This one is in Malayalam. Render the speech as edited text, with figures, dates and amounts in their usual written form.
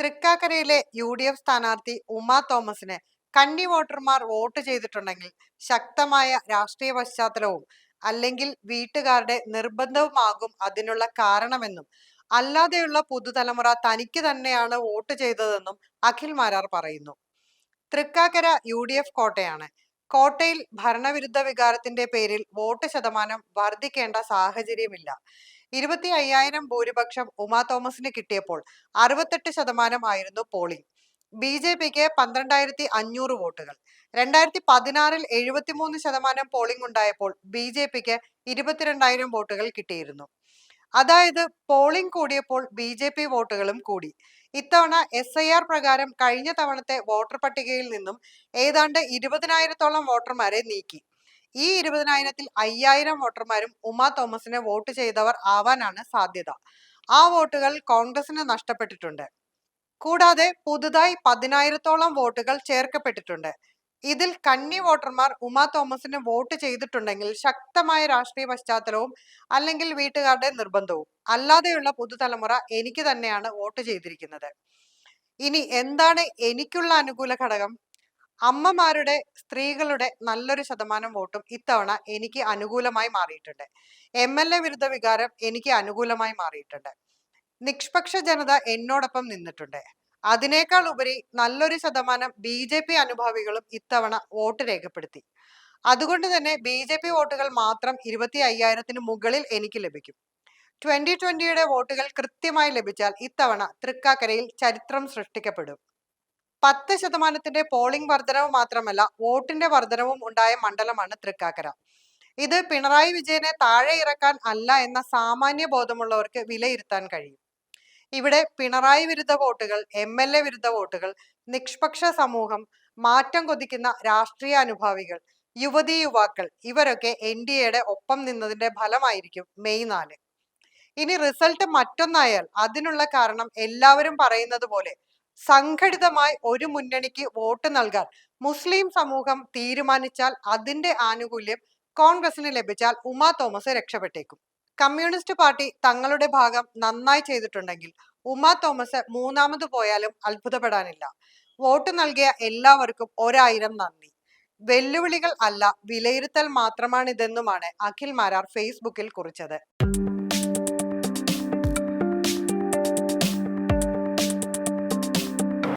തൃക്കാക്കരയിലെ UDF സ്ഥാനാർത്ഥി ഉമാ തോമസിന് കന്നി വോട്ടർമാർ വോട്ട് ചെയ്തിട്ടുണ്ടെങ്കിൽ ശക്തമായ രാഷ്ട്രീയ പശ്ചാത്തലവും അല്ലെങ്കിൽ വീട്ടുകാരുടെ നിർബന്ധവുമാകും അതിനുള്ള കാരണമെന്നും അല്ലാതെയുള്ള പുതുതലമുറ തനിക്ക് തന്നെയാണ് വോട്ട് ചെയ്തതെന്നും അഖിൽ മാരാർ പറയുന്നു. തൃക്കാക്കര UDF കോട്ടയാണ്. കോട്ടയിൽ ഭരണവിരുദ്ധ വികാരത്തിന്റെ പേരിൽ വോട്ട് ശതമാനം വർദ്ധിക്കേണ്ട സാഹചര്യമില്ല. 25,000 ഭൂരിപക്ഷം ഉമാ തോമസിന് കിട്ടിയപ്പോൾ 68% ആയിരുന്നു പോളിംഗ്. BJPക്ക് 12,500 വോട്ടുകൾ. 2016-ൽ 73% പോളിംഗ് ഉണ്ടായപ്പോൾ BJPക്ക് 22,000 വോട്ടുകൾ കിട്ടിയിരുന്നു. അതായത് പോളിംഗ് കൂടിയപ്പോൾ BJP വോട്ടുകളും കൂടി. ഇത്തവണ SIR പ്രകാരം കഴിഞ്ഞ തവണത്തെ വോട്ടർ പട്ടികയിൽ നിന്നും ഏതാണ്ട് 20,000-ഓളം വോട്ടർമാരെ നീക്കി. ഈ 20,000-ൽ 5,000 വോട്ടർമാരും ഉമാ തോമസിനെ വോട്ട് ചെയ്തവർ ആവാനാണ് സാധ്യത. ആ വോട്ടുകൾ കോൺഗ്രസിന് നഷ്ടപ്പെട്ടിട്ടുണ്ട്. കൂടാതെ പുതുതായി 10,000-ഓളം വോട്ടുകൾ ചേർക്കപ്പെട്ടിട്ടുണ്ട്. ഇതിൽ കന്നി വോട്ടർമാർ ഉമാ തോമസിന് വോട്ട് ചെയ്തിട്ടുണ്ടെങ്കിൽ ശക്തമായ രാഷ്ട്രീയ പശ്ചാത്തലവും അല്ലെങ്കിൽ വീട്ടുകാരുടെ നിർബന്ധവും അല്ലാതെയുള്ള പുതുതലമുറ എനിക്ക് തന്നെയാണ് വോട്ട് ചെയ്തിരിക്കുന്നത്. ഇനി എന്താണ് എനിക്കുള്ള അനുകൂല ഘടകം? അമ്മമാരുടെ, സ്ത്രീകളുടെ നല്ലൊരു ശതമാനം വോട്ടും ഇത്തവണ എനിക്ക് അനുകൂലമായി മാറിയിട്ടുണ്ട്. MLA വിരുദ്ധ വികാരം എനിക്ക് അനുകൂലമായി മാറിയിട്ടുണ്ട്. നിഷ്പക്ഷ ജനത എന്നോടൊപ്പം നിന്നിട്ടുണ്ട്. അതിനേക്കാൾ ഉപരി നല്ലൊരു ശതമാനം BJP അനുഭാവികളും ഇത്തവണ വോട്ട് രേഖപ്പെടുത്തി. അതുകൊണ്ട് തന്നെ BJP വോട്ടുകൾ മാത്രം 25,000-ന് മുകളിൽ എനിക്ക് ലഭിക്കും. 2020-യുടെ വോട്ടുകൾ കൃത്യമായി ലഭിച്ചാൽ ഇത്തവണ തൃക്കാക്കരയിൽ ചരിത്രം സൃഷ്ടിക്കപ്പെടും. 10% പോളിംഗ് വർധനവ് മാത്രമല്ല, വോട്ടിന്റെ വർധനവും ഉണ്ടായ മണ്ഡലമാണ് തൃക്കാക്കര. ഇത് പിണറായി വിജയനെ താഴെ ഇറക്കാൻ അല്ല എന്ന സാമാന്യ ബോധമുള്ളവർക്ക് വിലയിരുത്താൻ കഴിയും. ഇവിടെ പിണറായി വിരുദ്ധ വോട്ടുകൾ, MLA വിരുദ്ധ വോട്ടുകൾ, നിഷ്പക്ഷ സമൂഹം, മാറ്റം കൊതിക്കുന്ന രാഷ്ട്രീയ അനുഭാവികൾ, യുവതീ യുവാക്കൾ ഇവരൊക്കെ NDAയുടെ ഒപ്പം നിന്നതിന്റെ ഫലമായിരിക്കും മെയ് 4. ഇനി റിസൾട്ട് മറ്റൊന്നായാൽ അതിനുള്ള കാരണം എല്ലാവരും പറയുന്നത് പോലെ സംഘടിതമായി ഒരു മുന്നണിക്ക് വോട്ട് നൽകാൻ മുസ്ലിം സമൂഹം തീരുമാനിച്ചാൽ അതിന്റെ ആനുകൂല്യം കോൺഗ്രസിന് ലഭിച്ചാൽ ഉമാ തോമസ് രക്ഷപ്പെട്ടേക്കും. കമ്മ്യൂണിസ്റ്റ് പാർട്ടി തങ്ങളുടെ ഭാഗം നന്നായി ചെയ്തിട്ടുണ്ടെങ്കിൽ ഉമാ തോമസ് മൂന്നാമത് പോയാലും അത്ഭുതപ്പെടാനില്ല. വോട്ട് നൽകിയ എല്ലാവർക്കും 1000 നന്ദി. വെല്ലുവിളികൾ അല്ല, വിലയിരുത്തൽ മാത്രമാണിതെന്നുമാണ് അഖിൽ മാരാർ ഫേസ്ബുക്കിൽ കുറിച്ചത്.